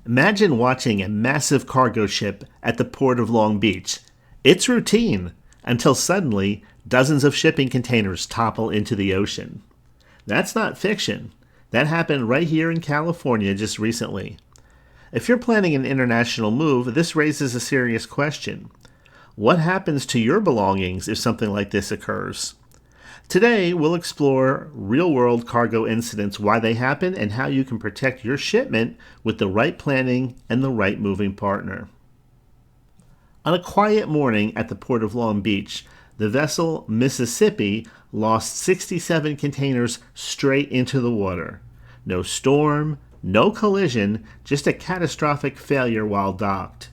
Imagine watching a massive cargo ship at the port of Long Beach. It's routine until suddenly dozens of shipping containers topple into the ocean. That's not fiction. That happened right here in California just recently. If you're planning an international move, this raises a serious question. What happens to your belongings if something like this occurs? Today, we'll explore real-world cargo incidents, why they happen, and how you can protect your shipment with the right planning and the right moving partner. On a quiet morning at the port of Long Beach, the vessel Mississippi lost 67 containers straight into the water. No storm, no collision, just a catastrophic failure while docked.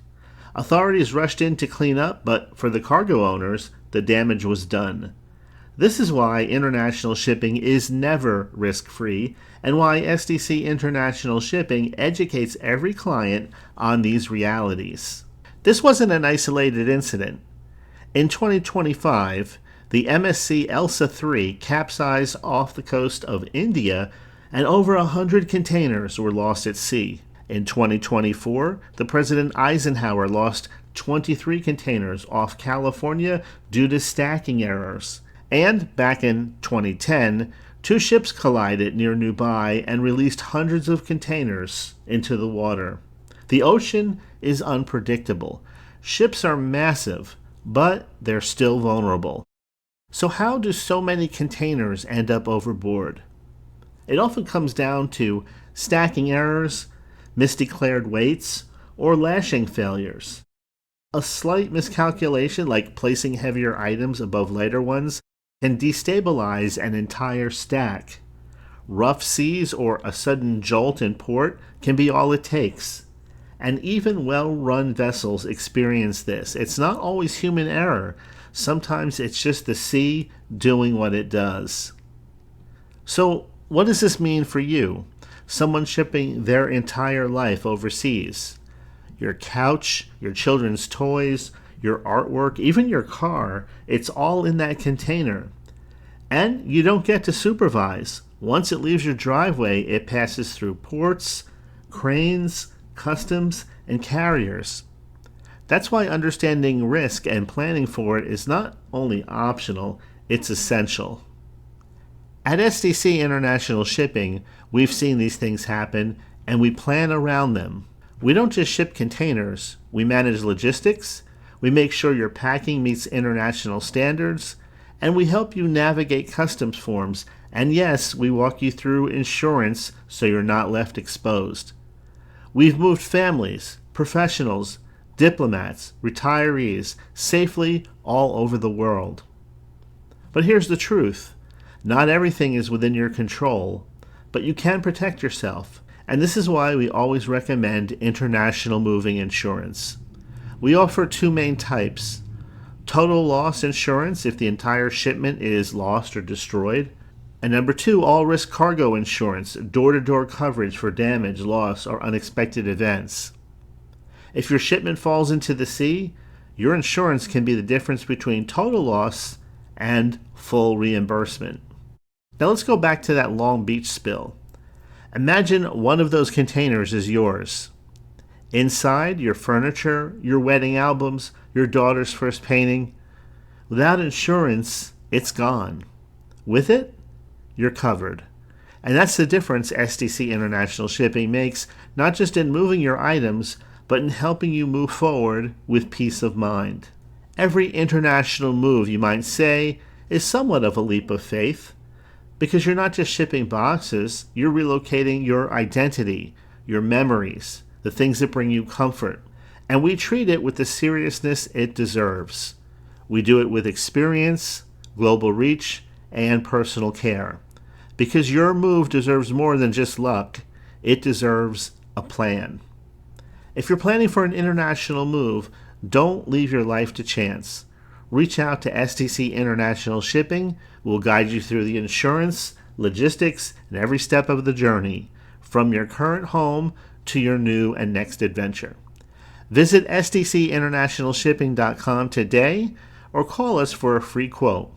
Authorities rushed in to clean up, but for the cargo owners, the damage was done. This is why international shipping is never risk-free, and why SDC International Shipping educates every client on these realities. This wasn't an isolated incident. In 2025, the MSC Elsa III capsized off the coast of India, and over 100 containers were lost at sea. In 2024, the President Eisenhower lost 23 containers off California due to stacking errors. And back in 2010, two ships collided near Dubai and released hundreds of containers into the water. The ocean is unpredictable. Ships are massive, but they're still vulnerable. So how do so many containers end up overboard? It often comes down to stacking errors, misdeclared weights, or lashing failures. A slight miscalculation, like placing heavier items above lighter ones, can destabilize an entire stack. Rough seas or a sudden jolt in port can be all it takes. And even well-run vessels experience this. It's not always human error. Sometimes it's just the sea doing what it does. So, what does this mean for you? Someone shipping their entire life overseas. Your couch, your children's toys, your artwork, even your car, it's all in that container. And you don't get to supervise. Once it leaves your driveway, it passes through ports, cranes, customs, and carriers. That's why understanding risk and planning for it is not only optional, it's essential. At SDC International Shipping, we've seen these things happen, and we plan around them. We don't just ship containers, we manage logistics, we make sure your packing meets international standards, and we help you navigate customs forms, and yes, we walk you through insurance so you're not left exposed. We've moved families, professionals, diplomats, retirees safely all over the world. But here's the truth. Not everything is within your control, but you can protect yourself, and this is why we always recommend international moving insurance. We offer two main types: total loss insurance if the entire shipment is lost or destroyed, and number two, all-risk cargo insurance, door-to-door coverage for damage, loss, or unexpected events. If your shipment falls into the sea, your insurance can be the difference between total loss and full reimbursement. Now let's go back to that Long Beach spill. Imagine one of those containers is yours. Inside, your furniture, your wedding albums, your daughter's first painting. Without insurance, it's gone. With it, you're covered. And that's the difference SDC International Shipping makes, not just in moving your items, but in helping you move forward with peace of mind. Every international move, you might say, is somewhat of a leap of faith, because you're not just shipping boxes, you're relocating your identity, your memories, the things that bring you comfort. And we treat it with the seriousness it deserves. We do it with experience, global reach, and personal care. Because your move deserves more than just luck, it deserves a plan. If you're planning for an international move, don't leave your life to chance. Reach out to SDC International Shipping. We'll guide you through the insurance, logistics, and every step of the journey, from your current home to your new and next adventure. Visit sdcinternationalshipping.com today or call us for a free quote.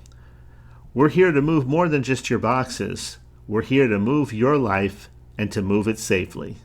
We're here to move more than just your boxes. We're here to move your life and to move it safely.